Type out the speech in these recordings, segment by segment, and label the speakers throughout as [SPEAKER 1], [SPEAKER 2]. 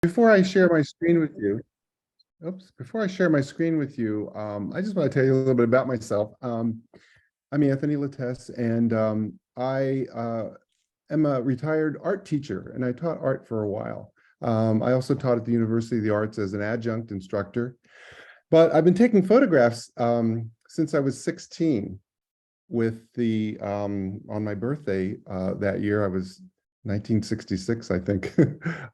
[SPEAKER 1] Before I share my screen with you, before I share my screen with you, I just want to tell you a little bit about myself. I'm Anthony Latess, and I am a retired art teacher, and I taught art for a while. I also taught at the University of the Arts as an adjunct instructor, but I've been taking photographs since I was 16 with on my birthday that year, I was 1966, I think.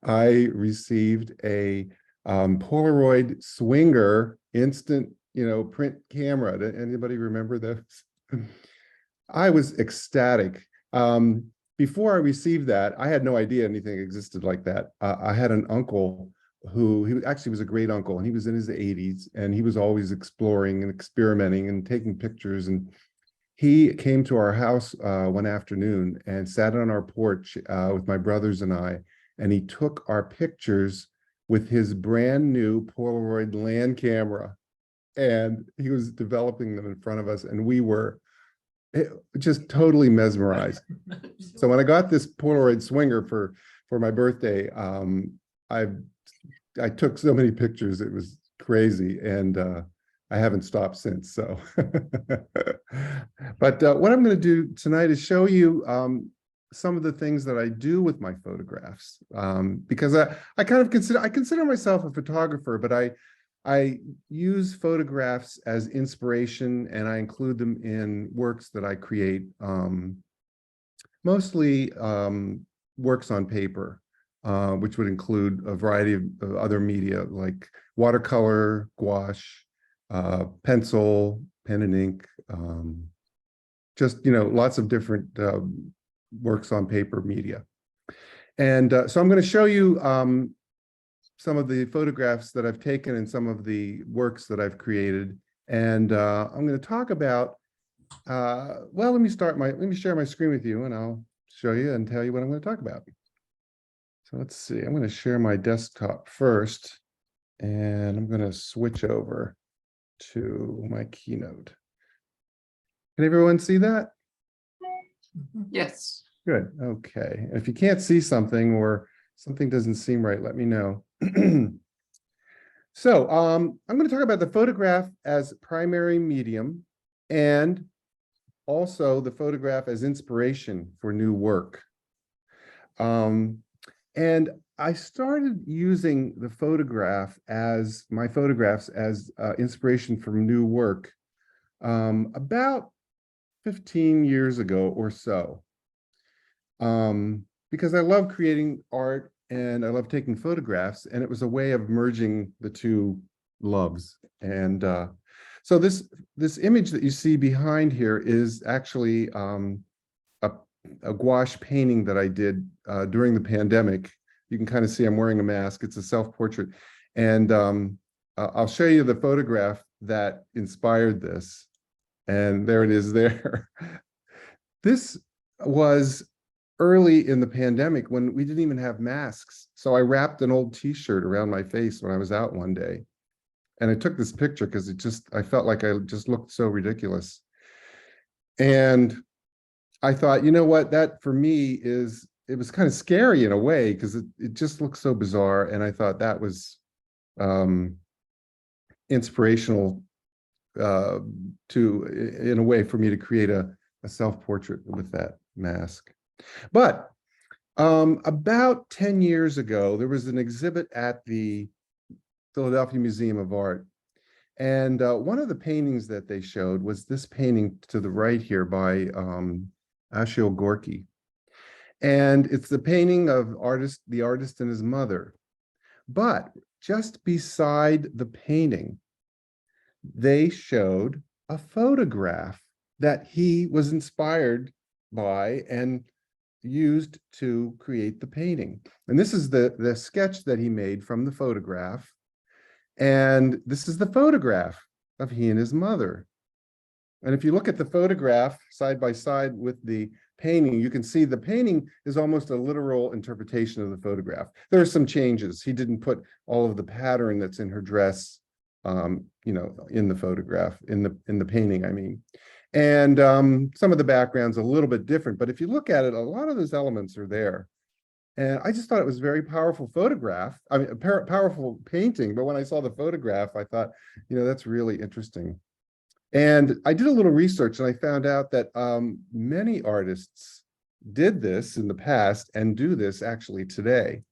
[SPEAKER 1] I received a Polaroid Swinger instant, print camera. Did anybody remember those? I was ecstatic. Before I received that, I had no idea anything existed like that. I had an uncle who he actually was a great uncle, and he was in his 80s, and he was always exploring and experimenting and taking pictures. And he came to our house one afternoon and sat on our porch with my brothers and I, and he took our pictures with his brand new Polaroid land camera, and he was developing them in front of us, and we were just totally mesmerized. So when I got this Polaroid Swinger for my birthday, I took so many pictures, it was crazy, and I haven't stopped since. So, but what I'm going to do tonight is show you some of the things that I do with my photographs, because I consider myself a photographer, but I use photographs as inspiration, and I include them in works that I create, mostly works on paper, which would include a variety of other media like watercolor, gouache, pencil, pen and ink, just, lots of different works on paper media. And so I'm going to show you some of the photographs that I've taken and some of the works that I've created. And I'm going to talk about, well, let me share my screen with you, and I'll show you and tell you what I'm going to talk about. So let's see, I'm going to share my desktop first, and I'm going to switch over to my keynote. Can everyone see that?
[SPEAKER 2] Yes.
[SPEAKER 1] Good. Okay. If you can't see something or something doesn't seem right, let me know. So I'm going to talk about the photograph as primary medium, and also the photograph as inspiration for new work. And I started using the photograph as my photographs as inspiration for new work about 15 years ago or so, because I love creating art and I love taking photographs, and it was a way of merging the two loves. And so this image that you see behind here is actually a gouache painting that I did during the pandemic. You can kind of see I'm wearing a mask. It's a self-portrait. And I'll show you the photograph that inspired this. And there it is there. This was early in the pandemic when we didn't even have masks. So I wrapped an old t-shirt around my face when I was out one day. And I took this picture because I felt like I just looked so ridiculous. And I thought, you know what, that for me it was kind of scary in a way, because it just looks so bizarre. And I thought that was inspirational in a way for me to create a self-portrait with that mask. But about 10 years ago, there was an exhibit at the Philadelphia Museum of Art. And one of the paintings that they showed was this painting to the right here by Ashil Gorky. And it's the painting of the artist and his mother. But just beside the painting, they showed a photograph that he was inspired by and used to create the painting. And this is the sketch that he made from the photograph. And this is the photograph of he and his mother. And if you look at the photograph side by side with the painting, you can see the painting is almost a literal interpretation of the photograph. There are some changes. He didn't put all of the pattern that's in her dress, in the photograph, in the painting, I mean. And some of the background's a little bit different, but if you look at it, a lot of those elements are there. And I just thought it was a very powerful photograph. I mean, a powerful painting. But when I saw the photograph, I thought, that's really interesting. And I did a little research and I found out that many artists did this in the past and do this actually today.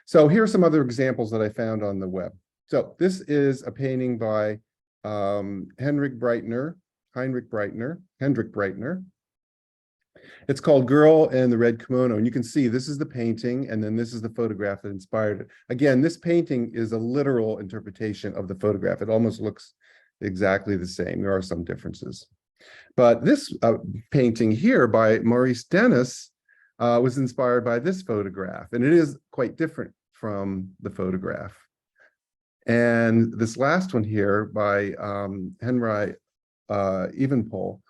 [SPEAKER 1] So here are some other examples that I found on the web. So this is a painting by Hendrik Breitner. It's called Girl in the Red Kimono. And you can see this is the painting, and then this is the photograph that inspired it. Again, this painting is a literal interpretation of the photograph. It almost looks exactly the same. There are some differences. But this painting here by Maurice Denis was inspired by this photograph, and it is quite different from the photograph. And this last one here by Henry Evenpol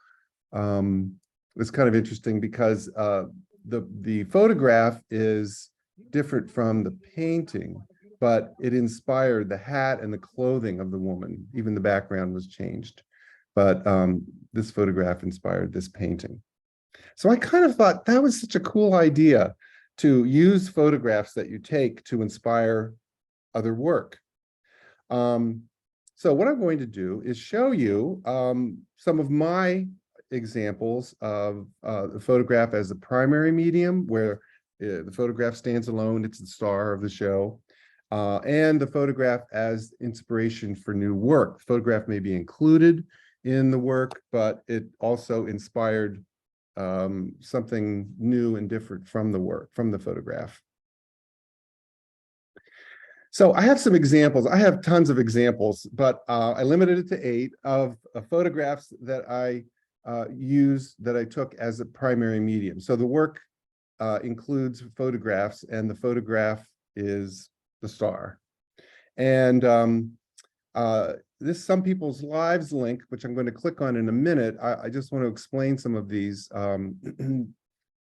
[SPEAKER 1] was kind of interesting because the photograph is different from the painting, but it inspired the hat and the clothing of the woman. Even the background was changed. But this photograph inspired this painting. So I kind of thought that was such a cool idea, to use photographs that you take to inspire other work. So what I'm going to do is show you some of my examples of the photograph as a primary medium, where the photograph stands alone, it's the star of the show, and the photograph as inspiration for new work. The photograph may be included in the work, but it also inspired something new and different from the work, from the photograph. So I have some examples. I have tons of examples, but I limited it to 8 of photographs that I that I took as a primary medium. So the work includes photographs, and the photograph is the star. And this Some People's Lives link, which I'm going to click on in a minute, I just want to explain some of these.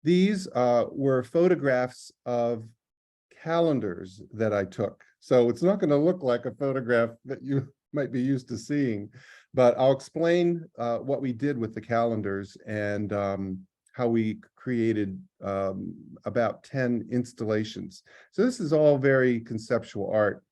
[SPEAKER 1] These were photographs of calendars that I took. So it's not going to look like a photograph that you might be used to seeing, but I'll explain what we did with the calendars and how we created about 10 installations. So this is all very conceptual art.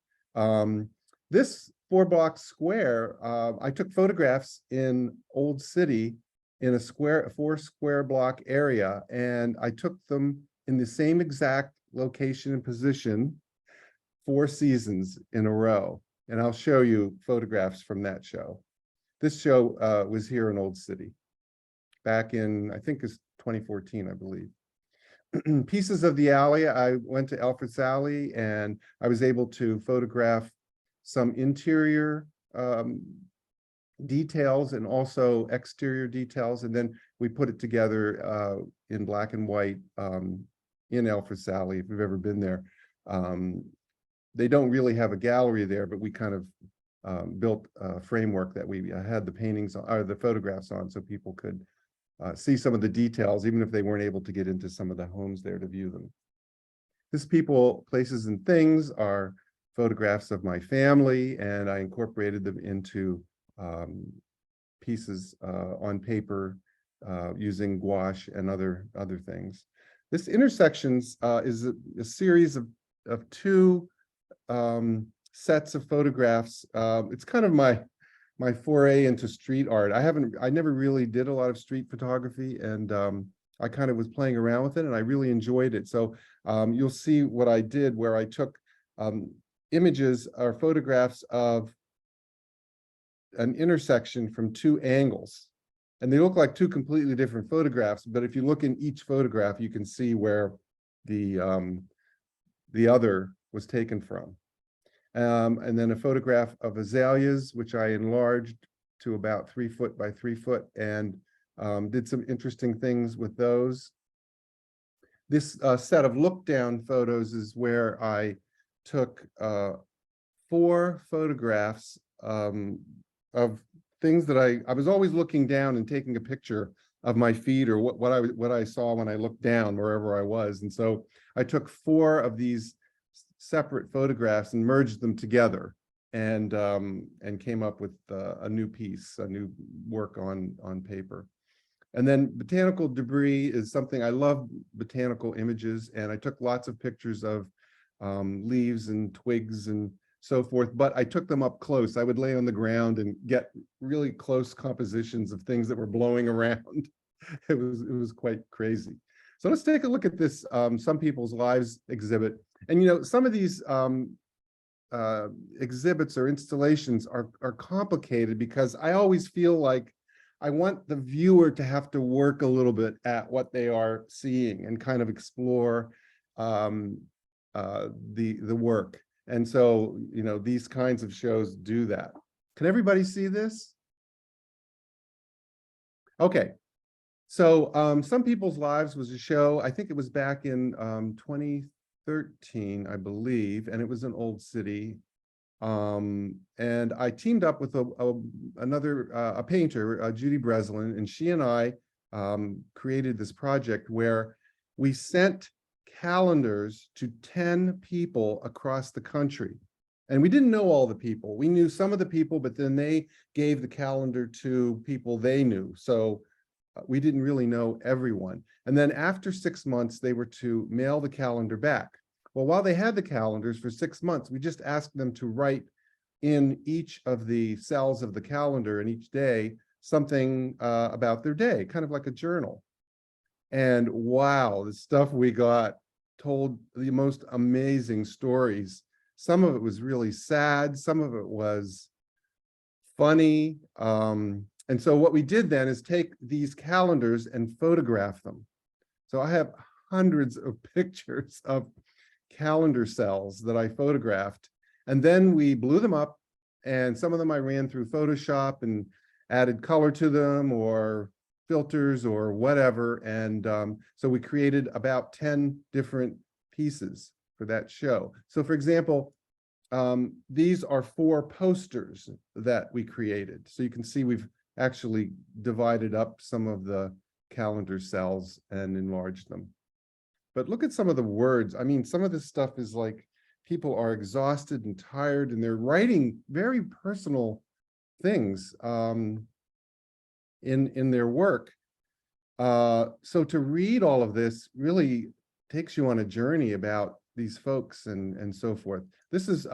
[SPEAKER 1] This 4-block square, I took photographs in Old City in a 4-square block area, and I took them in the same exact location and position 4 seasons in a row. And I'll show you photographs from that show. This show was here in Old City back in, I think it's 2014, I believe. Pieces of the Alley, I went to Alfred's Alley and I was able to photograph some interior details and also exterior details. And then we put it together in black and white in Alfred's Alley, if you've ever been there. They don't really have a gallery there, but we kind of built a framework that we had the paintings or the photographs on, so people could see some of the details, even if they weren't able to get into some of the homes there to view them. This People, Places, and Things are photographs of my family, and I incorporated them into pieces on paper using gouache and other things. This Intersections is a series of 2 sets of photographs. It's kind of my foray into street art. I never really did a lot of street photography, and I kind of was playing around with it, and I really enjoyed it. So you'll see what I did, where I took images or photographs of an intersection from 2 angles. And they look like 2 completely different photographs, but if you look in each photograph, you can see where the other was taken from. And then a photograph of azaleas, which I enlarged to about 3 foot by 3 foot, and did some interesting things with those. This set of look-down photos is where I took 4 photographs of things that I was always looking down and taking a picture of my feet, or what I saw when I looked down wherever I was. And so I took 4 of these separate photographs and merged them together, and came up with a new piece, a new work on paper. And then botanical debris is something I love, botanical images, and I took lots of pictures of leaves and twigs and so forth, but I took them up close. I would lay on the ground and get really close compositions of things that were blowing around. It was quite crazy. So let's take a look at this Some People's Lives exhibit. And you know, some of these exhibits or installations are complicated because I always feel like I want the viewer to have to work a little bit at what they are seeing and kind of explore the work. And so, you know, these kinds of shows do that. Can everybody see this? Okay. So Some People's Lives was a show, I think it was back in 2013, I believe, and it was an old city. And I teamed up with another painter, Judy Breslin, and she and I created this project where we sent calendars to 10 people across the country. And we didn't know all the people. We knew some of the people, but then they gave the calendar to people they knew. So we didn't really know everyone. And then after 6 months, they were to mail the calendar back. Well, while they had the calendars for 6 months, we just asked them to write in each of the cells of the calendar and each day something about their day, kind of like a journal. And wow, the stuff we got told the most amazing stories. Some of it was really sad, some of it was funny. And so what we did then is take these calendars and photograph them. So I have hundreds of pictures of calendar cells that I photographed, and then we blew them up, and some of them I ran through Photoshop and added color to them or filters or whatever. And so we created about 10 different pieces for that show. So for example, these are 4 posters that we created. So you can see we've actually divided up some of the calendar cells and enlarged them. But look at some of the words. I mean, some of this stuff is like people are exhausted and tired, and they're writing very personal things in their work. So to read all of this really takes you on a journey about these folks and so forth. This is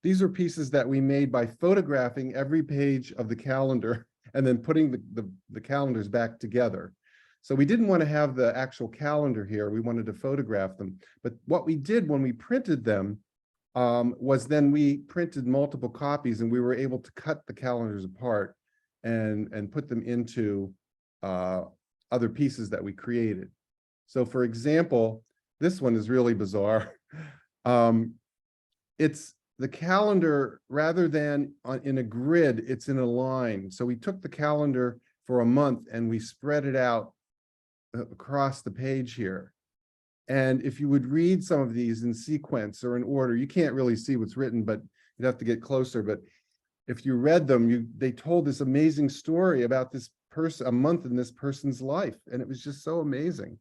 [SPEAKER 1] these are pieces that we made by photographing every page of the calendar and then putting the calendars back together. So we didn't want to have the actual calendar here. We wanted to photograph them. But what we did when we printed them was then we printed multiple copies, and we were able to cut the calendars apart and put them into other pieces that we created. So for example, this one is really bizarre. It's the calendar, rather than in a grid, it's in a line. So we took the calendar for a month and we spread it out across the page here. And if you would read some of these in sequence or in order, you can't really see what's written, but you'd have to get closer. But if you read them, they told this amazing story about this person, a month in this person's life. And it was just so amazing.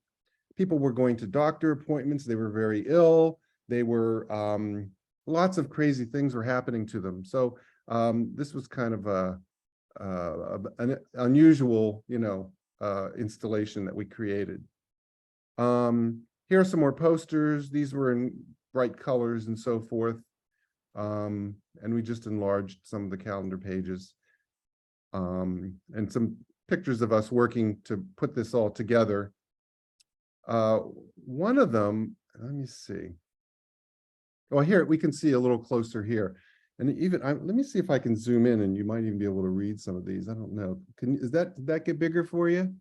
[SPEAKER 1] People were going to doctor appointments. They were very ill. They were, lots of crazy things were happening to them. So this was kind of an unusual, installation that we created. Here are some more posters. These were in bright colors and so forth. And we just enlarged some of the calendar pages. And some pictures of us working to put this all together. One of them, let me see. Oh, here, we can see a little closer here. And even, let me see if I can zoom in, and you might even be able to read some of these. I don't know. Did that get bigger for you?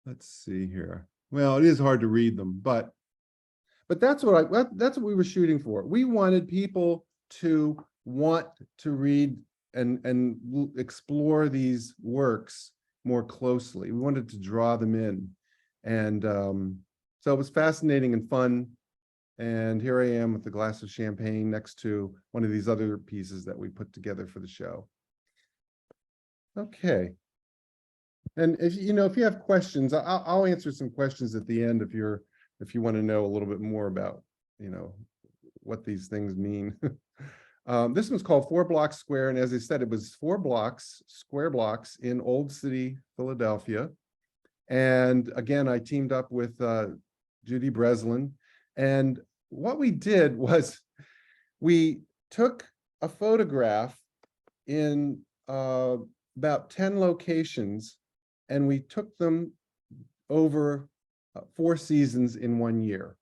[SPEAKER 1] Let's see here. Well, it is hard to read them, but that's what we were shooting for. We wanted people to want to read and explore these works more closely. We wanted to draw them in. And so it was fascinating and fun. And here I am with a glass of champagne next to one of these other pieces that we put together for the show. Okay. And if you have questions, I'll answer some questions at the end if you want to know a little bit more about, what these things mean. This one's called 4 Blocks Square, and as I said, it was 4 blocks, square blocks in Old City, Philadelphia. And again, I teamed up with Judy Breslin, and what we did was we took a photograph in about 10 locations, and we took them over 4 seasons in 1 year.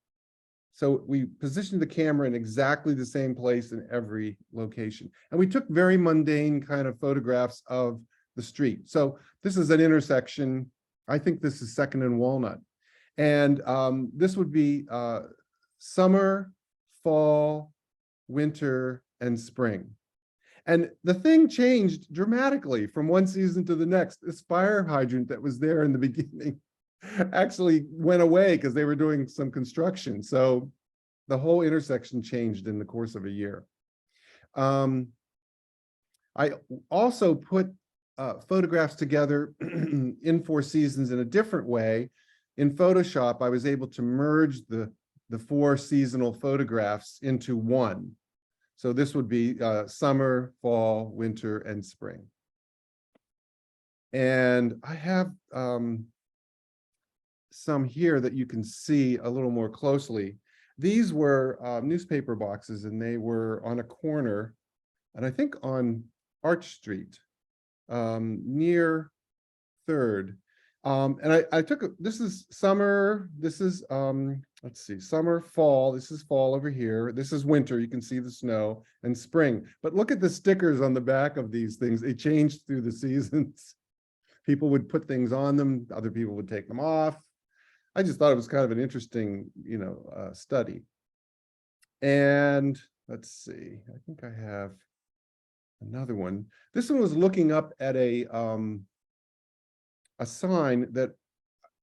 [SPEAKER 1] So we positioned the camera in exactly the same place in every location. And we took very mundane kind of photographs of the street. So this is an intersection. I think this is 2nd and Walnut. And this would be summer, fall, winter, and spring. And the thing changed dramatically from one season to the next. This fire hydrant that was there in the beginning actually went away because they were doing some construction. So the whole intersection changed in the course of a year. I also put photographs together in 4 seasons in a different way. In Photoshop, I was able to merge the 4 seasonal photographs into one. So this would be summer, fall, winter, and spring. And I have some here that you can see a little more closely. These were newspaper boxes, and they were on a corner, and I think on Arch Street, near 3rd. And I took, this is summer, this is, let's see, summer, fall, this is fall over here, this is winter, you can see the snow, and spring. But look at the stickers on the back of these things. They changed through the seasons. People would put things on them, other people would take them off. I just thought it was kind of an interesting, study. And let's see, I think I have another one. This one was looking up at a sign that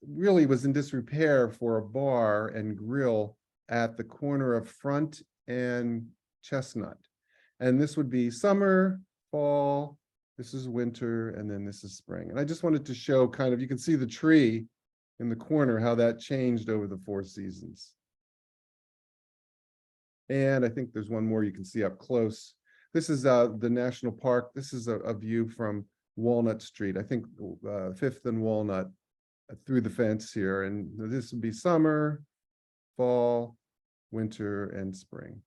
[SPEAKER 1] really was in disrepair for a bar and grill at the corner of Front and Chestnut. And this would be summer, fall, this is winter, and then this is spring. And I just wanted to show kind of, you can see the tree in the corner, how that changed over the 4 seasons. And I think there's one more you can see up close. This is the National Park. This is a view from Walnut Street, I think 5th and Walnut, through the fence here. And this would be summer, fall, winter, and spring.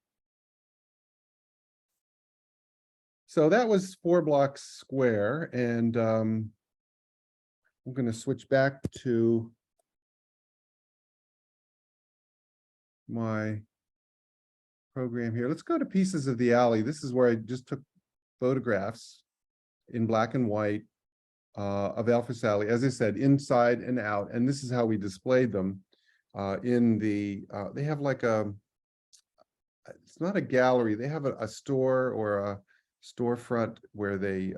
[SPEAKER 1] So that was 4 Blocks Square. And I'm going to switch back to my program here. Let's go to Pieces of the Alley. This is where I just took photographs in black and white of Alphys Alley, as I said, inside and out. And this is how we displayed them in the, they have like it's not a gallery, they have a store or a storefront where they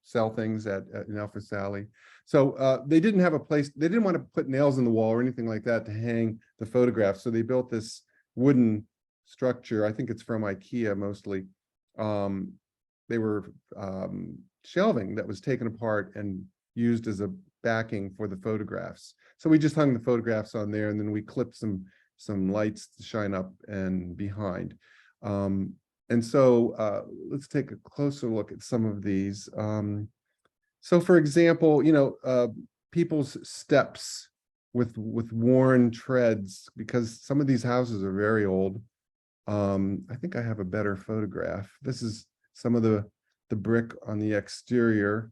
[SPEAKER 1] sell things in Alphys Alley. So they didn't have a place, they didn't want to put nails in the wall or anything like that to hang the photographs. So they built this wooden structure. I think it's from IKEA mostly. They were shelving that was taken apart and used as a backing for the photographs. So we just hung the photographs on there, and then we clipped some lights to shine up and behind. And so let's take a closer look at some of these. So for example, people's steps with worn treads, because some of these houses are very old. I think I have a better photograph. This is some of the brick on the exterior.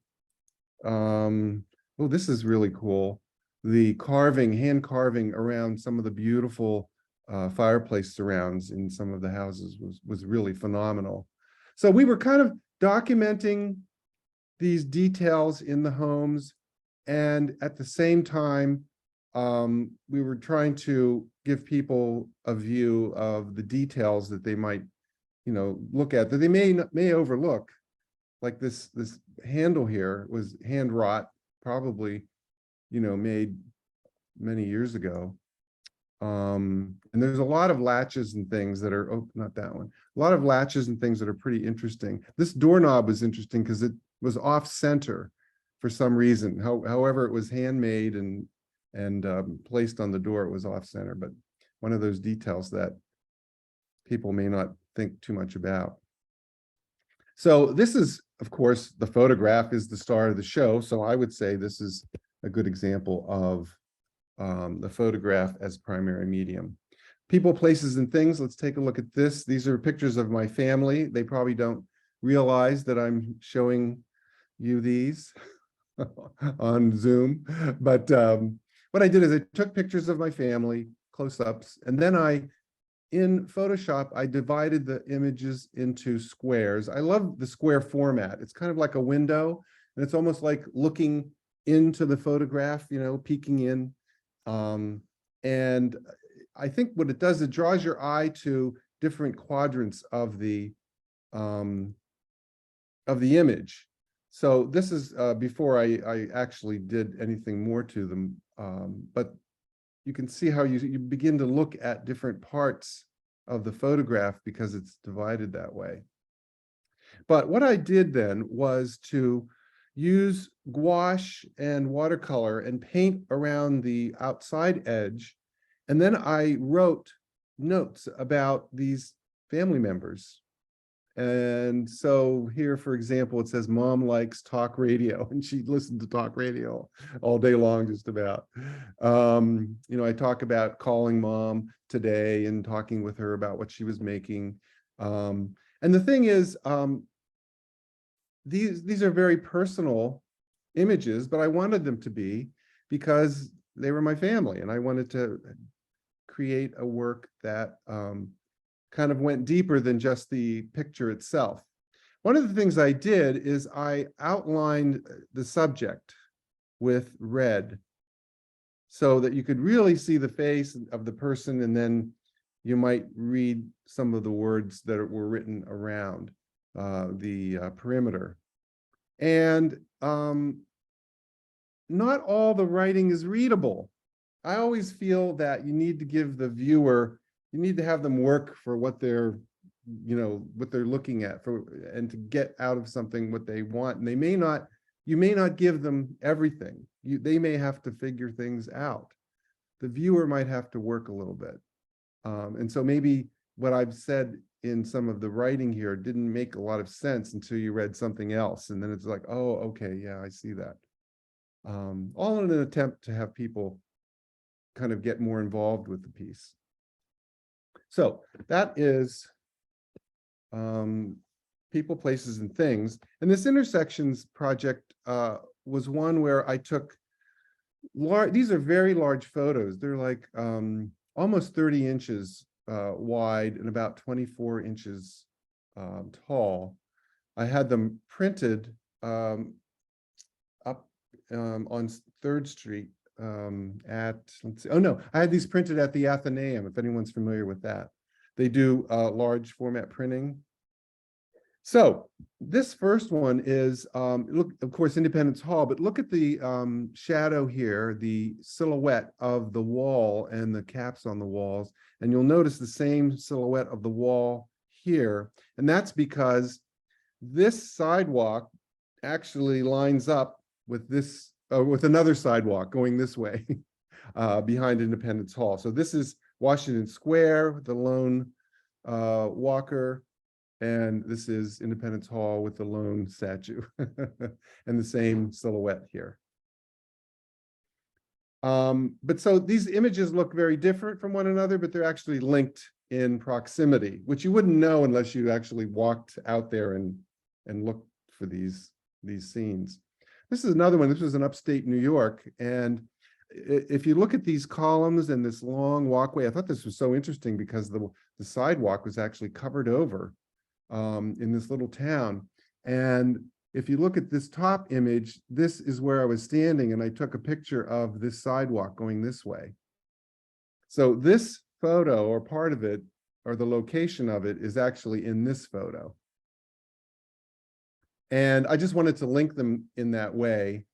[SPEAKER 1] Oh, this is really cool. The carving, hand carving around some of the beautiful fireplace surrounds in some of the houses was really phenomenal. So we were kind of documenting these details in the homes, and at the same time, we were trying to give people a view of the details that they might, look at, that they may overlook. Like this handle here was hand wrought, probably, made many years ago. And there's a lot of latches and things that are, oh, not that one. A lot of latches and things that are pretty interesting. This doorknob was interesting because it was off center for some reason. However, it was handmade and placed on the door, it was off center, but one of those details that people may not think too much about. So this is, of course, the photograph is the star of the show. So I would say this is a good example of the photograph as primary medium. People, places, and things. Let's take a look at this. These are pictures of my family. They probably don't realize that I'm showing you these on Zoom. But what I did is I took pictures of my family, close-ups, and then in Photoshop, I divided the images into squares. I love the square format. It's kind of like a window, and it's almost like looking into the photograph, peeking in. And I think what it does, it draws your eye to different quadrants of the image. So this is before I actually did anything more to them, but you can see how you begin to look at different parts of the photograph because it's divided that way. But what I did then was to use gouache and watercolor and paint around the outside edge. And then I wrote notes about these family members. And so here, for example, it says mom likes talk radio, and she listened to talk radio all day long, just about. I talk about calling mom today and talking with her about what she was making. And the thing is, these are very personal images, but I wanted them to be because they were my family, and I wanted to create a work that kind of went deeper than just the picture itself. One of the things I did is I outlined the subject with red so that you could really see the face of the person, and then you might read some of the words that were written around the perimeter. And not all the writing is readable. I always feel that you need to give the viewer, you need to have them work for what they're looking at and to get out of something what they want. And you may not give them everything. They may have to figure things out. The viewer might have to work a little bit. And so maybe what I've said in some of the writing here didn't make a lot of sense until you read something else. And then it's like, oh, okay, yeah, I see that. All in an attempt to have people kind of get more involved with the piece. So that is people, places, and things. And this intersections project was one where I took these are very large photos. They're like almost 30 inches wide and about 24 inches tall. I had them printed up on 3rd Street let's see, oh no, I had these printed at the Athenaeum, if anyone's familiar with that. They do large format printing. So this first one is, look, of course, Independence Hall, but look at the shadow here, the silhouette of the wall and the caps on the walls. And you'll notice the same silhouette of the wall here. And that's because this sidewalk actually lines up with this, with another sidewalk going this way behind Independence Hall. So this is Washington Square, the lone walker. And this is Independence Hall with the lone statue and the same silhouette here. But so these images look very different from one another, but they're actually linked in proximity, which you wouldn't know unless you actually walked out there and looked for these scenes. This is another one. This was in upstate New York. And if you look at these columns and this long walkway, I thought this was so interesting because the sidewalk was actually covered over in this little town. And if you look at this top image, this is where I was standing, and I took a picture of this sidewalk going this way. So this photo, or part of it, or the location of it, is actually in this photo. And I just wanted to link them in that way,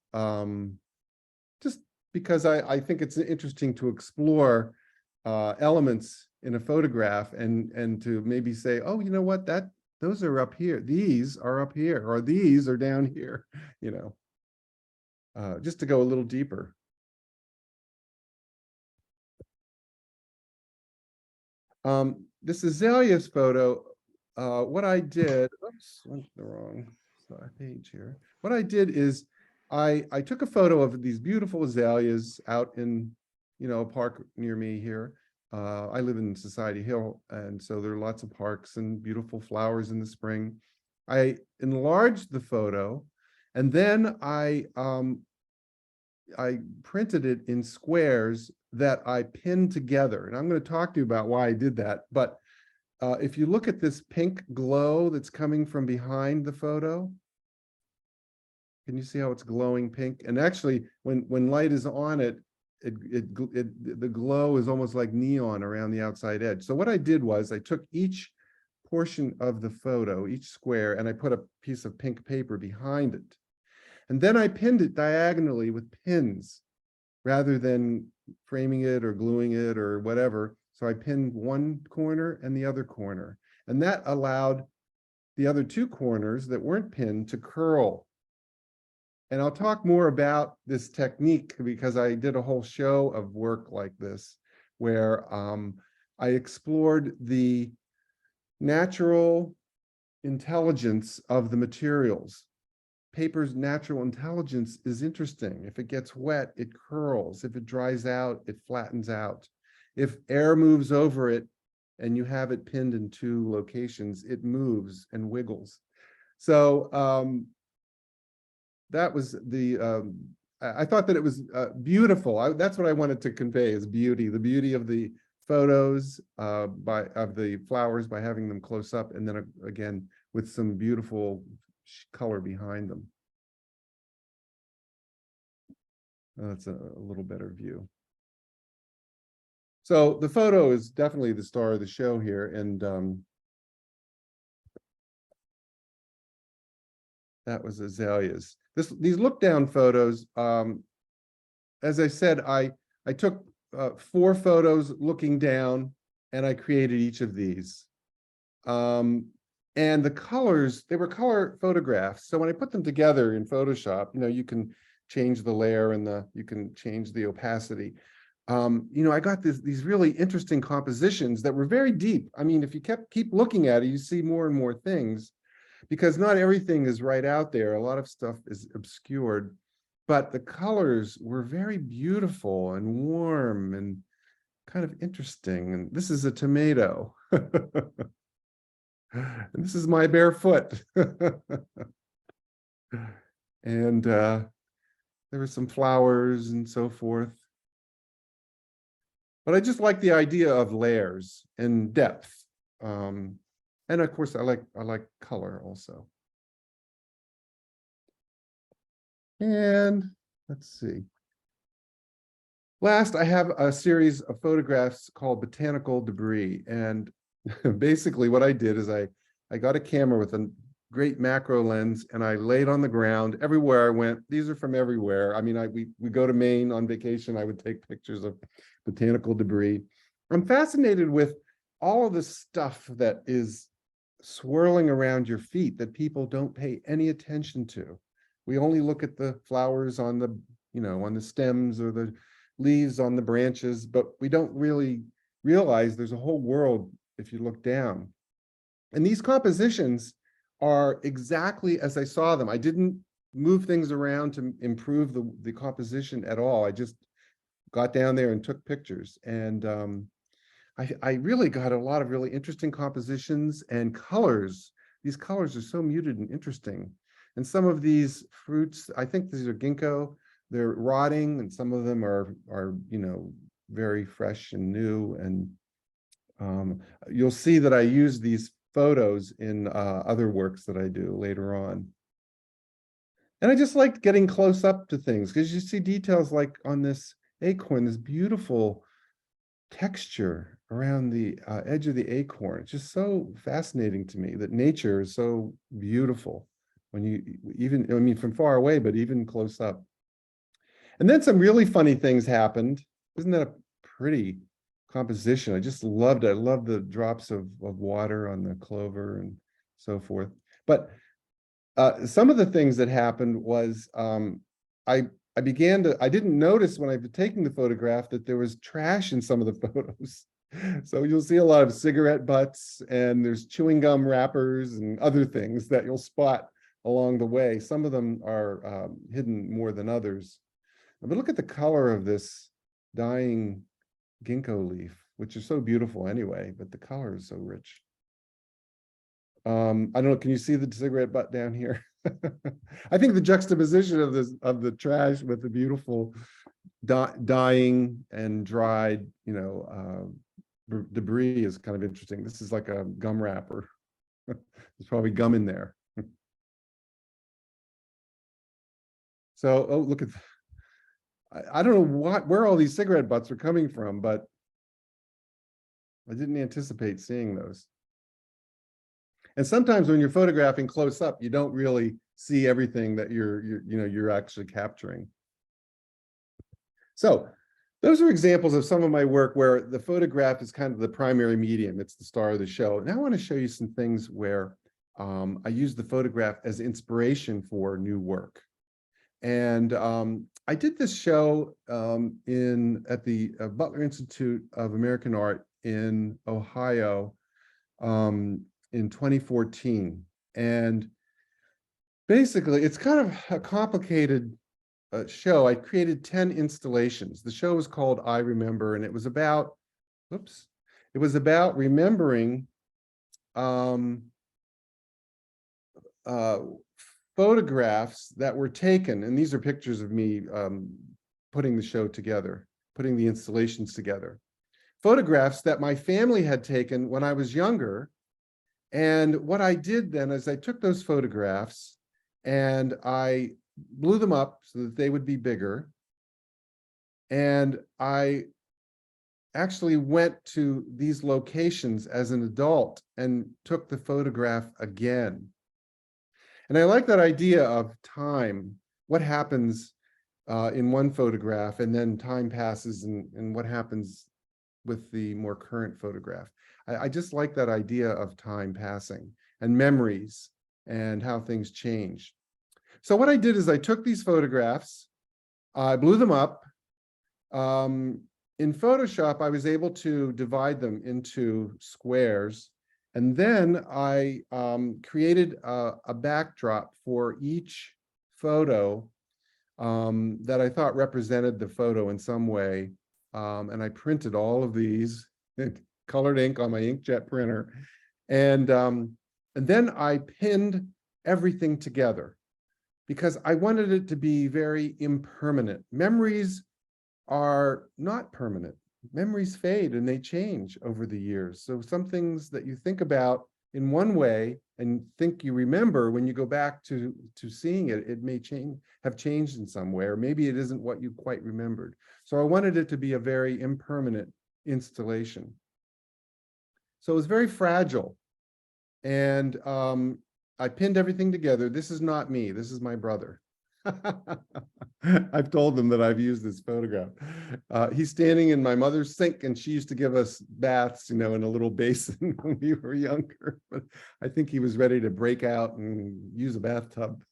[SPEAKER 1] just because I think it's interesting to explore elements in a photograph and to maybe say, oh, you know what, those are up here, these are up here, or these are down here, just to go a little deeper. This azaleas photo what I did, oops, went to the wrong page here. What I did is I took a photo of these beautiful azaleas out in, a park near me here. I live in Society Hill, and so there are lots of parks and beautiful flowers in the spring. I enlarged the photo, and then I printed it in squares that I pinned together. And I'm going to talk to you about why I did that. But if you look at this pink glow that's coming from behind the photo, can you see how it's glowing pink? And actually, when light is on it, the glow is almost like neon around the outside edge. So what I did was I took each portion of the photo, each square, and I put a piece of pink paper behind it. And then I pinned it diagonally with pins rather than framing it or gluing it or whatever. So I pinned one corner and the other corner. And that allowed the other two corners that weren't pinned to curl. And I'll talk more about this technique because I did a whole show of work like this, where I explored the natural intelligence of the materials. Paper's natural intelligence is interesting. If it gets wet, it curls. If it dries out, it flattens out. If air moves over it and you have it pinned in two locations, it moves and wiggles. So that was I thought that it was beautiful. That's what I wanted to convey is beauty, the beauty of the photos of the flowers by having them close up, and then again with some beautiful color behind them. That's a little better view. So the photo is definitely the star of the show here, and that was azaleas. These look down photos. As I said, I took 4 photos looking down, and I created each of these. And the colors, they were color photographs. So when I put them together in Photoshop, you can change the layer and you can change the opacity. I got these really interesting compositions that were very deep. I mean, if you keep looking at it, you see more and more things, because not everything is right out there. A lot of stuff is obscured, but the colors were very beautiful and warm and kind of interesting. And this is a tomato. And this is my bare foot. And there were some flowers and so forth. But I just like the idea of layers and depth. And of course, I like color also. And let's see. Last, I have a series of photographs called Botanical Debris. And basically what I did is I got a camera with a great macro lens, and I laid on the ground everywhere I went. These are from everywhere. I mean, we go to Maine on vacation. I would take pictures of botanical debris. I'm fascinated with all of the stuff that is swirling around your feet that people don't pay any attention to. We only look at the flowers on the, on the stems or the leaves on the branches, but we don't really realize there's a whole world if you look down. And these compositions are exactly as I saw them. I didn't move things around to improve the composition at all. I just got down there and took pictures. And I really got a lot of really interesting compositions and colors. These colors are so muted and interesting. And some of these fruits, I think these are ginkgo, they're rotting, and some of them are very fresh and new. And you'll see that I use these photos in other works that I do later on. And I just liked getting close up to things, because you see details like on this acorn, this beautiful texture around the edge of the acorn. It's just so fascinating to me that nature is so beautiful when you from far away, but even close up. And then some really funny things happened. Isn't that a pretty composition? I just loved it. I loved the drops of water on the clover and so forth. But some of the things that happened was I didn't notice when I was taking the photograph that there was trash in some of the photos. So you'll see a lot of cigarette butts, and there's chewing gum wrappers and other things that you'll spot along the way. Some of them are hidden more than others. But look at the color of this dying ginkgo leaf, which is so beautiful anyway, but the color is so rich. I don't know, can you see the cigarette butt down here? I think the juxtaposition of the trash with the beautiful dying and dried, debris is kind of interesting. This is like a gum wrapper. There's probably gum in there. So, oh, look at, I don't know where all these cigarette butts are coming from, but I didn't anticipate seeing those. And sometimes when you're photographing close up, you don't really see everything that you're actually capturing. So those are examples of some of my work where the photograph is kind of the primary medium. It's the star of the show. Now I want to show you some things where I use the photograph as inspiration for new work. And I did this show at the Butler Institute of American Art in Ohio in 2014. And basically, it's kind of a complicated show. I created 10 installations. The show was called I Remember, and it was about, remembering photographs that were taken. And these are pictures of me putting the show together, putting the installations together. Photographs that my family had taken when I was younger. And what I did then is I took those photographs and I blew them up so that they would be bigger. And I actually went to these locations as an adult and took the photograph again. And I like that idea of time, what happens in one photograph, and then time passes and what happens with the more current photograph. I just like that idea of time passing and memories and how things change. So what I did is I took these photographs, I blew them up. In Photoshop, I was able to divide them into squares. And then I created a backdrop for each photo that I thought represented the photo in some way. And I printed all of these in colored ink on my inkjet printer. And then I pinned everything together because I wanted it to be very impermanent. Memories are not permanent. Memories fade and they change over the years. So some things that you think about in one way and think you remember, when you go back to seeing it, it may have changed in some way, or maybe it isn't what you quite remembered. So I wanted it to be a very impermanent installation. So it was very fragile. And I pinned everything together. This is not me, this is my brother. I've told them that I've used this photograph. He's standing in my mother's sink, and she used to give us baths, in a little basin when we were younger. But I think he was ready to break out and use a bathtub.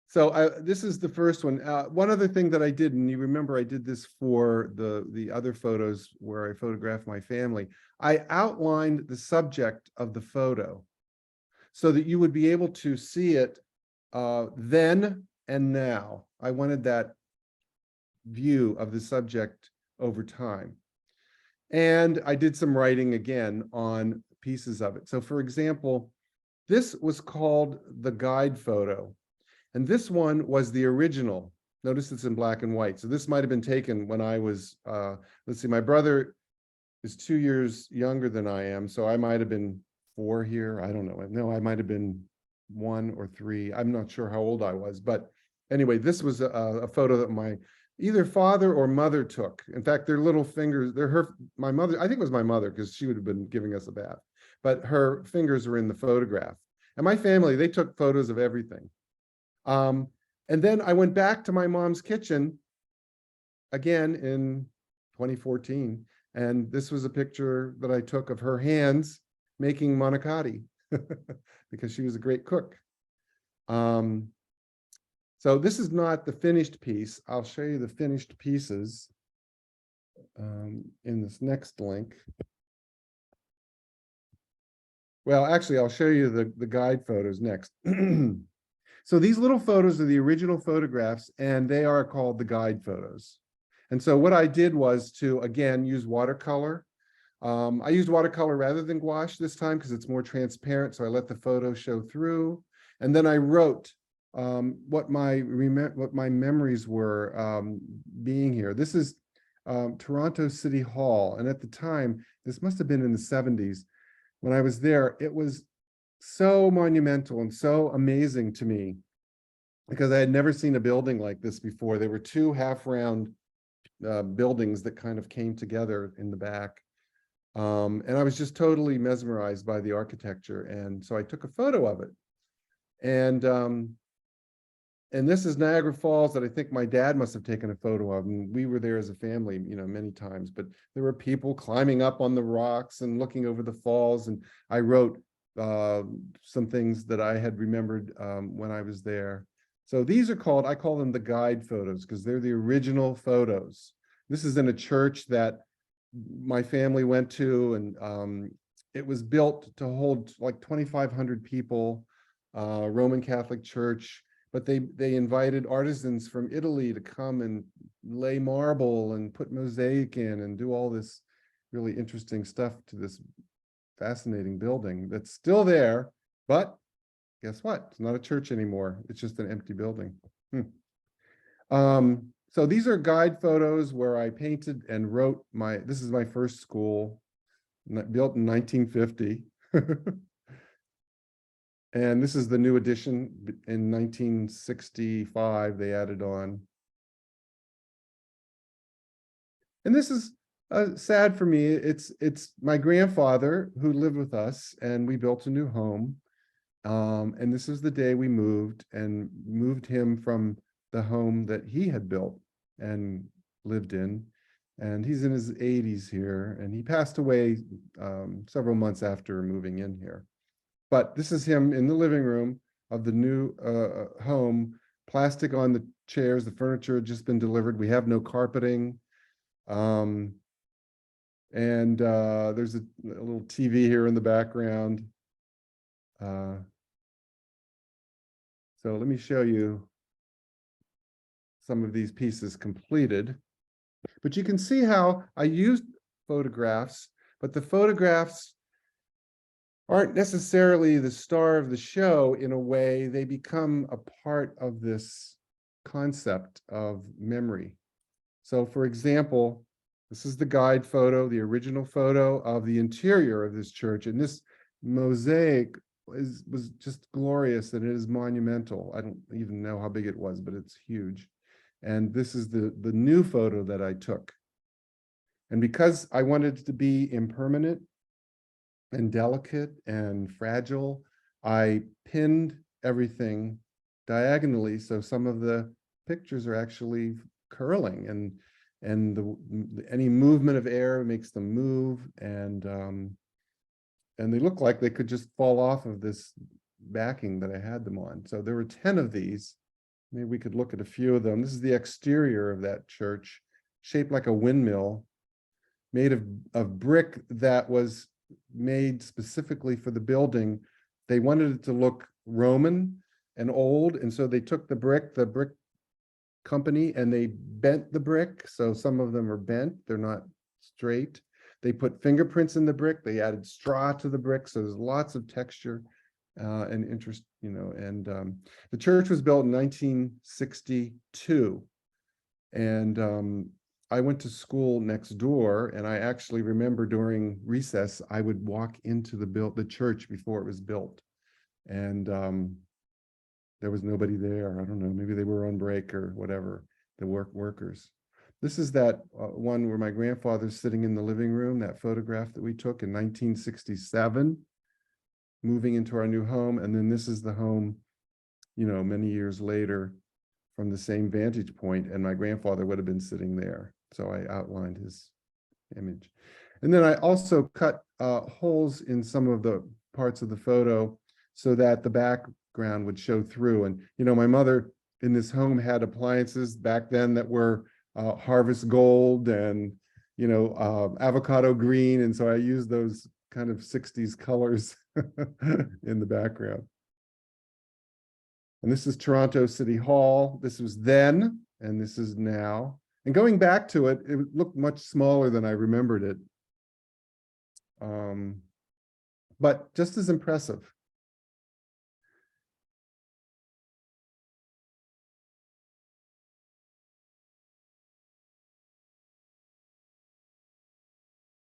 [SPEAKER 1] So this is the first one. One other thing that I did, and you remember I did this for the other photos where I photographed my family. I outlined the subject of the photo so that you would be able to see it then and now. I wanted that view of the subject over time. And I did some writing again on pieces of it. So for example, this was called the guide photo. And this one was the original. Notice it's in black and white. So this might have been taken when I was, let's see, my brother is 2 years younger than I am. So I might have been 4 here. I don't know. No, I might have been 1 or 3. I'm not sure how old I was. But anyway, this was a photo that my either father or mother took. In fact, their little fingers, my mother, I think it was my mother because she would have been giving us a bath. But her fingers were in the photograph. And my family, they took photos of everything. And then I went back to my mom's kitchen again in 2014. And this was a picture that I took of her hands making manicotti because she was a great cook. So this is not the finished piece. I'll show you the finished pieces. in this next link. Well, actually, I'll show you the guide photos next. So these little photos are the original photographs, and they are called the guide photos. And so what I did was to, again, use watercolor. I used watercolor rather than gouache this time because it's more transparent, so I let the photo show through. And then I wrote what my memories were being here. This is Toronto City Hall, and at the time, this must have been in the 70s. When I was there, it was so monumental and so amazing to me because I had never seen a building like this before. There were two half-round buildings that kind of came together in the back. And I was just totally mesmerized by the architecture. And so I took a photo of it. And this is Niagara Falls that I think my dad must have taken a photo of. And we were there as a family, many times, but there were people climbing up on the rocks and looking over the falls. And I wrote some things that I had remembered when I was there. So these are called, I call them the guide photos because they're the original photos. This is in a church that my family went to, and it was built to hold like 2,500 people, Roman Catholic church, but they invited artisans from Italy to come and lay marble and put mosaic in and do all this really interesting stuff to this fascinating building that's still there, but guess what? It's not a church anymore. It's just an empty building. So these are guide photos where I painted and wrote this is my first school, built in 1950. And this is the new edition in 1965, they added on. And this is sad for me. It's my grandfather who lived with us, and we built a new home. And this is the day we moved him from the home that he had built and lived in. And he's in his 80s here, and he passed away several months after moving in here. But this is him in the living room of the new home, plastic on the chairs, the furniture had just been delivered. We have no carpeting. And there's a little TV here in the background. So let me show you some of these pieces completed. But you can see how I used photographs, but the photographs aren't necessarily the star of the show in a way. They become a part of this concept of memory. So for example, this is the guide photo, the original photo of the interior of this church. And this mosaic was just glorious, and it is monumental. I don't even know how big it was, but it's huge. And this is the new photo that I took. And because I wanted it to be impermanent and delicate and fragile, I pinned everything diagonally. So some of the pictures are actually curling, and any movement of air makes them move, and they look like they could just fall off of this backing that I had them on. So there were 10 of these. Maybe we could look at a few of them. This is the exterior of that church, shaped like a windmill, made of brick that was made specifically for the building. They wanted it to look Roman and old, and so they took the brick company, and they bent the brick. So some of them are bent, they're not straight. They put fingerprints in the brick, they added straw to the brick, so there's lots of texture and interest, and the church was built in 1962. And I went to school next door, and I actually remember during recess, I would walk into the church before it was built. And there was nobody there. I don't know, maybe they were on break or whatever, the workers. This is that one where my grandfather's sitting in the living room, that photograph that we took in 1967, moving into our new home. And then this is the home, many years later, from the same vantage point, and my grandfather would have been sitting there. So I outlined his image. And then I also cut holes in some of the parts of the photo so that the background would show through. And, my mother in this home had appliances back then that were harvest gold and avocado green. And so I used those kind of 60s colors in the background. And this is Toronto City Hall. This was then, and this is now. And going back to it, it looked much smaller than I remembered it. But just as impressive.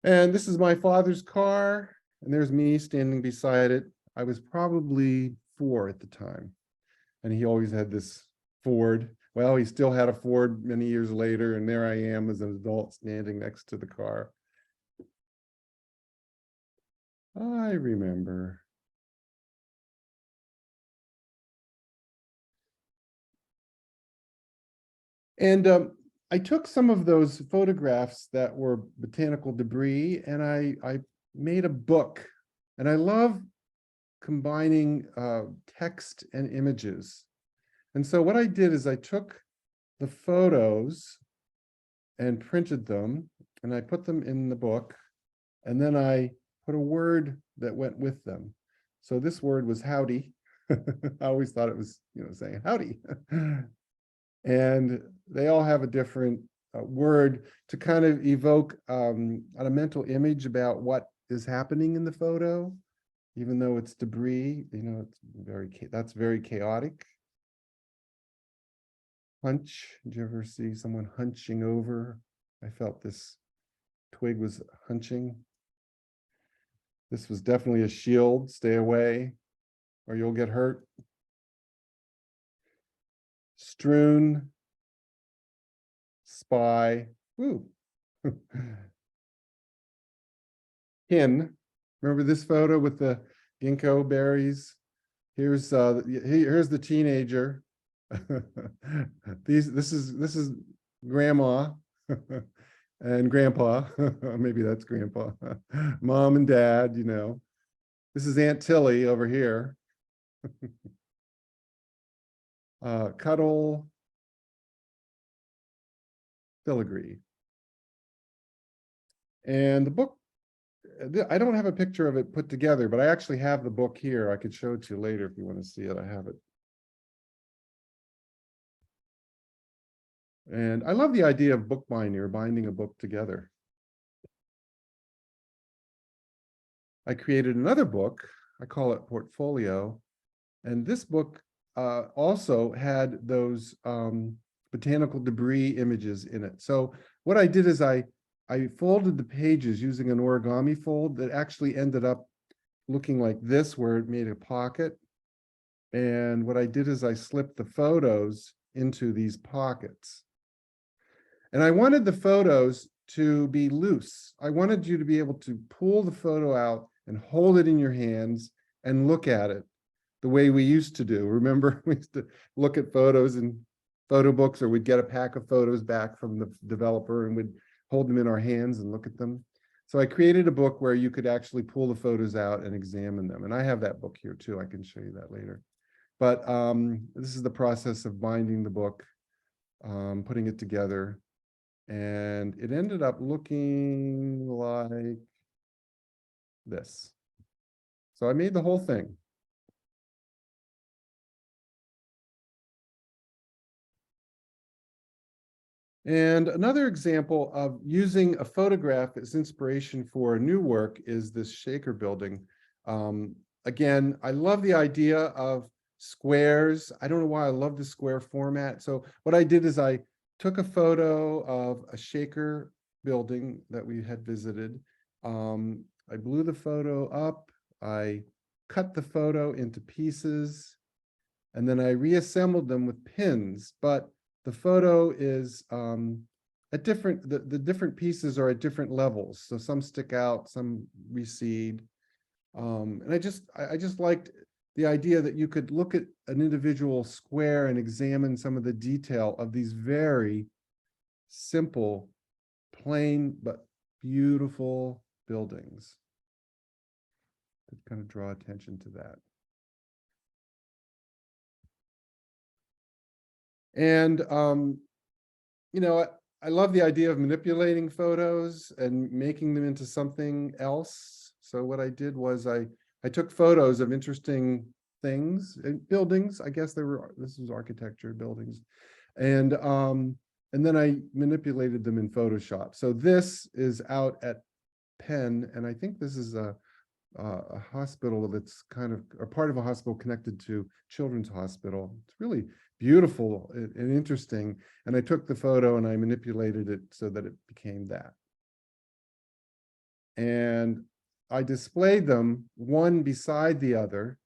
[SPEAKER 1] And this is my father's car, and there's me standing beside it. I was probably 4 at the time, and he always had this Ford. Well, he still had a Ford many years later, and there I am as an adult standing next to the car. I remember. And I took some of those photographs that were botanical debris, and I made a book. And I love combining text and images. And so what I did is I took the photos and printed them, and I put them in the book, and then I put a word that went with them. So this word was howdy. I always thought it was, saying howdy. And they all have a different word to kind of evoke a mental image about what is happening in the photo, even though it's debris. That's very chaotic. Hunch. Did you ever see someone hunching over? I felt this twig was hunching. This was definitely a shield. Stay away or you'll get hurt. Strewn. Spy. Ooh. Hin. Remember this photo with the ginkgo berries? Here's the teenager. This is grandma and grandpa. Maybe that's grandpa. Mom and dad, This is Aunt Tilly over here. Cuddle. Filigree. And the book, I don't have a picture of it put together, but I actually have the book here. I could show it to you later if you want to see it. I have it. And I love the idea of bookbinding or binding a book together. I created another book. I call it Portfolio. And this book also had those botanical debris images in it. So what I did is I folded the pages using an origami fold that actually ended up looking like this, where it made a pocket. And what I did is I slipped the photos into these pockets. And I wanted the photos to be loose. I wanted you to be able to pull the photo out and hold it in your hands and look at it the way we used to do. Remember, we used to look at photos in photo books, or we'd get a pack of photos back from the developer and we'd hold them in our hands and look at them. So I created a book where you could actually pull the photos out and examine them. And I have that book here too. I can show you that later. But this is the process of binding the book, putting it together. And it ended up looking like this. So I made the whole thing. And another example of using a photograph as inspiration for a new work is this Shaker building. Again, I love the idea of squares. I don't know why I love the square format. So what I did is I took a photo of a Shaker building that we had visited. I blew the photo up. I cut the photo into pieces, and then I reassembled them with pins. But the photo is at different, the different pieces are at different levels. So some stick out, some recede. And I just liked the idea that you could look at an individual square and examine some of the detail of these very simple, plain, but beautiful buildings. To kind of draw attention to that. And, I love the idea of manipulating photos and making them into something else. So what I did was I took photos of interesting things, buildings. I guess this was architecture, buildings, and then I manipulated them in Photoshop. So this is out at Penn, and I think this is a hospital that's kind of a part of a hospital connected to Children's Hospital. It's really beautiful and interesting. And I took the photo and I manipulated it so that it became that. And I displayed them one beside the other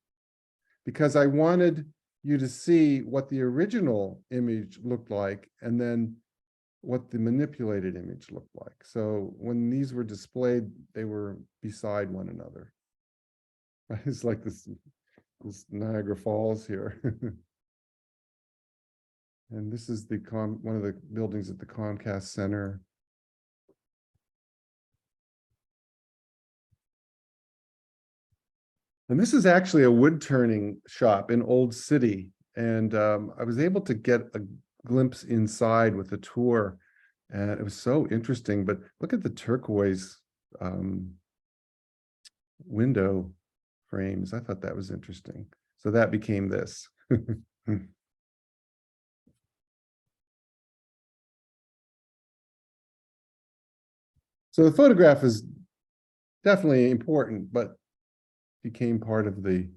[SPEAKER 1] because I wanted you to see what the original image looked like and then what the manipulated image looked like. So when these were displayed, they were beside one another. It's like this Niagara Falls here. And this is one of the buildings at the Comcast Center. And this is actually a wood turning shop in Old City. And I was able to get a glimpse inside with a tour. And it was so interesting. But look at the turquoise window frames. I thought that was interesting. So that became this. So the photograph is definitely important, but became part of the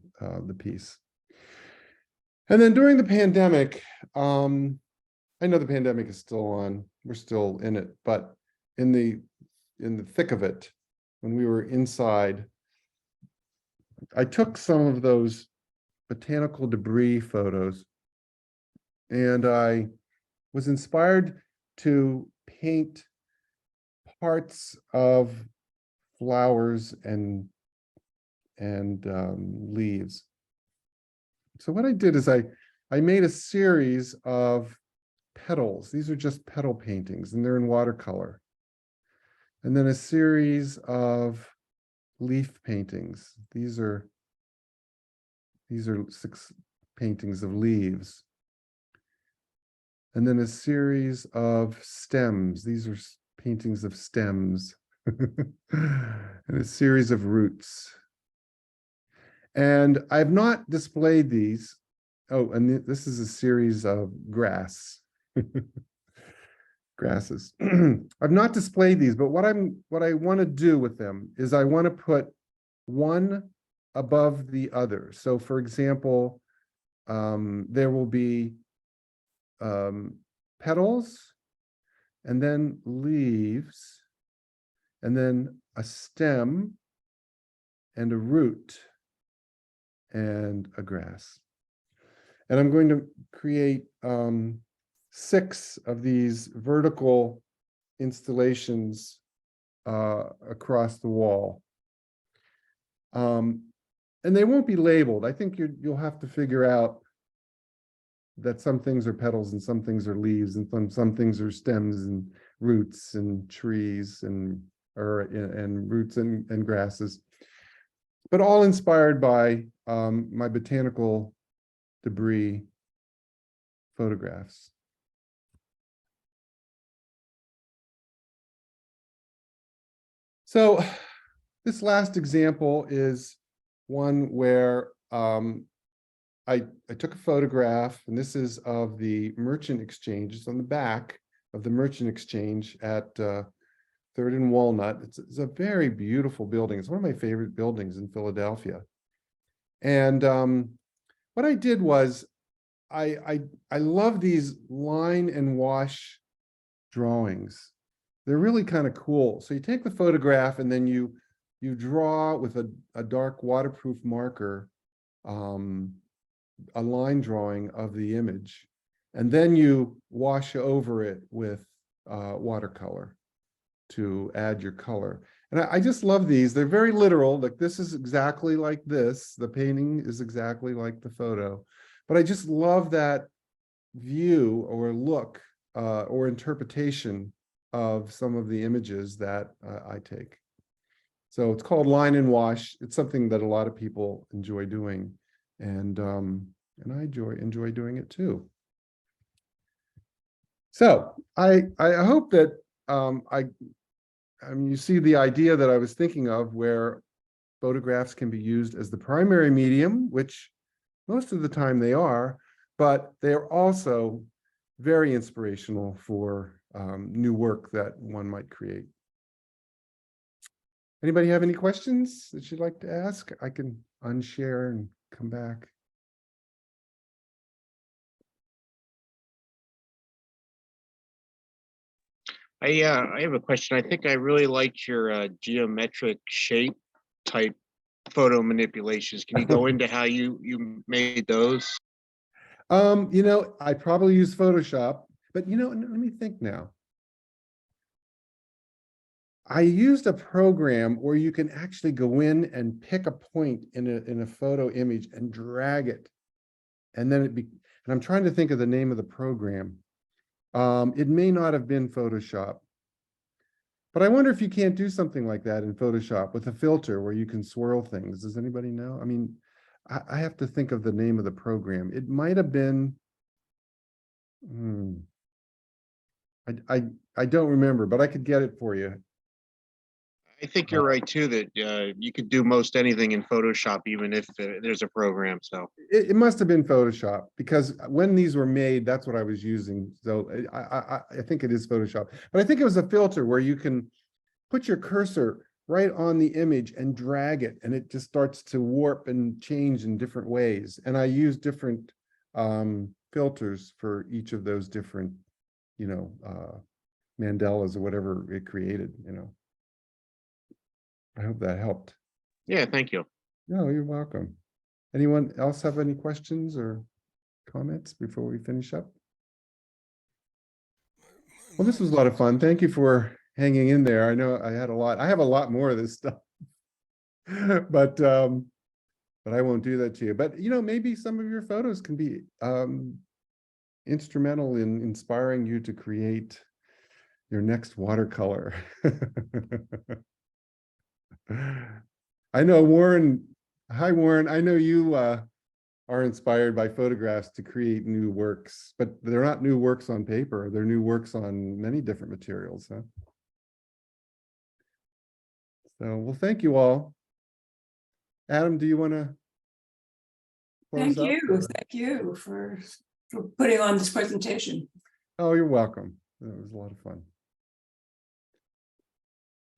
[SPEAKER 1] piece. And then during the pandemic, I know the pandemic is still on. We're still in it, but in the thick of it, when we were inside, I took some of those botanical debris photos, and I was inspired to paint parts of flowers and leaves. So what I did is I made a series of petals. These are just petal paintings, and they're in watercolor. And then a series of leaf paintings. These are 6 paintings of leaves. And then a series of stems. These are paintings of stems. And a series of roots. And I've not displayed these. Oh, and this is a series of grasses. I've not displayed these, but what I want to do with them is I want to put one above the other. So for example, there will be petals, and then leaves, and then a stem, and a root, and a grass. And I'm going to create 6 of these vertical installations across the wall. And they won't be labeled. I think you'll have to figure out that some things are petals and some things are leaves and some things are stems and roots and trees and roots and grasses, but all inspired by my botanical debris photographs. So this last example is one where I took a photograph, and this is of the Merchant Exchange. It's on the back of the Merchant Exchange at 3rd and Walnut. It's a very beautiful building. It's one of my favorite buildings in Philadelphia. And what I did was I love these line and wash drawings. They're really kind of cool. So you take the photograph and then you draw with a dark waterproof marker a line drawing of the image, and then you wash over it with watercolor to add your color. And I just love these. They're very literal. Like, this is exactly like this. The painting is exactly like the photo. But I just love that view or look or interpretation of some of the images that I take. So it's called line and wash. It's something that a lot of people enjoy doing. And I enjoy doing it too. So I hope that I mean, you see the idea that I was thinking of, where photographs can be used as the primary medium, which most of the time they are, but they are also very inspirational for new work that one might create. Anybody have any questions that you'd like to ask? I can unshare and come back.
[SPEAKER 2] I have a question. I think I really liked your geometric shape type photo manipulations. Can you go into how you made those?
[SPEAKER 1] I probably use Photoshop, but let me think now. I used a program where you can actually go in and pick a point in a photo image and drag it. And then and I'm trying to think of the name of the program. It may not have been Photoshop, but I wonder if you can't do something like that in Photoshop with a filter where you can swirl things. Does anybody know? I mean, I have to think of the name of the program. It might have been, I don't remember, but I could get it for you.
[SPEAKER 2] I think you're right too, that you could do most anything in Photoshop, even if there's a program. So
[SPEAKER 1] It must have been Photoshop, because when these were made, that's what I was using. So I think it is Photoshop, but I think it was a filter where you can put your cursor right on the image and drag it, and it just starts to warp and change in different ways. And I use different filters for each of those different, mandalas or whatever it created. I hope that helped.
[SPEAKER 2] yeah, thank you.
[SPEAKER 1] No, you're welcome. Anyone else have any questions or comments before we finish up? Well, this was a lot of fun. Thank you for hanging in there. I know I have a lot more of this stuff, but I won't do that to you. But maybe some of your photos can be instrumental in inspiring you to create your next watercolor. I know Warren. Hi, Warren. I know you are inspired by photographs to create new works, but they're not new works on paper. They're new works on many different materials. Huh? So, well, thank you all. Adam, do you want to close up?
[SPEAKER 3] Thank you for putting on this presentation.
[SPEAKER 1] Oh, you're welcome. That was a lot of fun.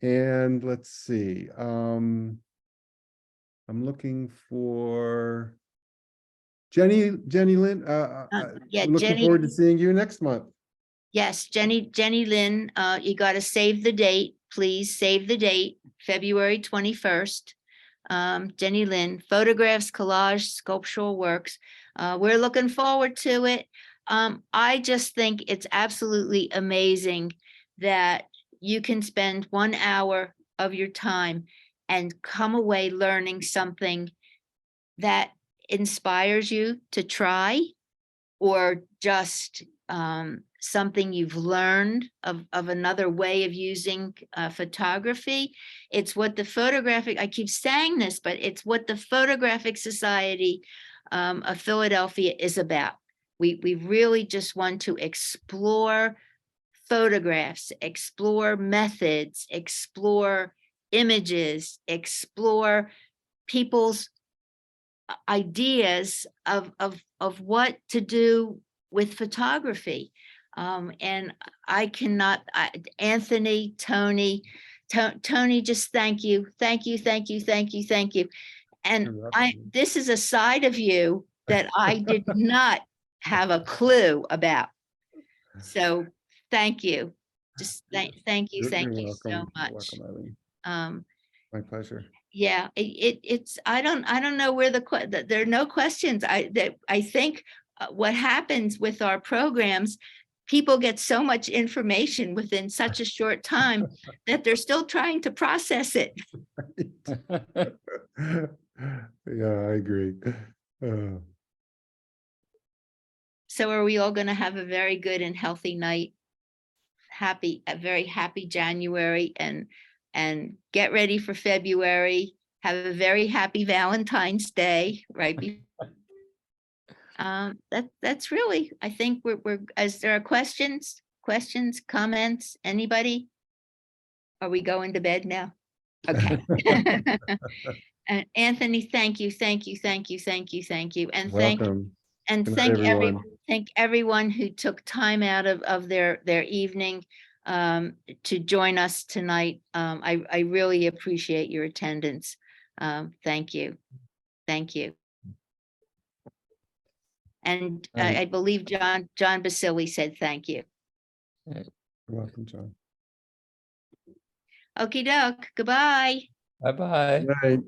[SPEAKER 1] And let's see. I'm looking for Jenny Lynn.
[SPEAKER 4] Yeah,
[SPEAKER 1] I'm looking forward to seeing you next month.
[SPEAKER 4] Yes, Jenny Lynn, you got to save the date, please save the date, February 21st. Jenny Lynn, photographs, collage, sculptural works. We're looking forward to it. I just think it's absolutely amazing that you can spend 1 hour of your time and come away learning something that inspires you to try, or just something you've learned of another way of using photography. It's what the photographic, I keep saying this, but it's what the Photographic Society of Philadelphia is about. We really just want to explore photographs, explore methods, explore images, explore people's ideas of what to do with photography. And I cannot, Anthony, Tony, just thank you. And this is a side of you that I did not have a clue about. So thank you. Just thank you so much.
[SPEAKER 1] My pleasure.
[SPEAKER 4] Yeah, it's, I don't know where there are no questions. I think what happens with our programs, people get so much information within such a short time that they're still trying to process it.
[SPEAKER 1] Yeah, I agree.
[SPEAKER 4] So are we all going to have a very good and healthy night? A very happy January, and get ready for February. Have a very happy Valentine's Day, right? That's really, I think we're, as there are questions. questions, comments, anybody? Are we going to bed now? Okay. And Anthony, thank you, thank you, thank you, thank you, thank you. And
[SPEAKER 1] Welcome.
[SPEAKER 4] and
[SPEAKER 1] Good night,
[SPEAKER 4] thank
[SPEAKER 1] everyone.
[SPEAKER 4] everyone who took time out of their evening to join us tonight. I really appreciate your attendance. Thank you. Thank you. And I believe John Basili said thank you.
[SPEAKER 1] You're welcome, John.
[SPEAKER 4] Okey doke, goodbye.
[SPEAKER 5] Bye-bye.
[SPEAKER 1] Good night.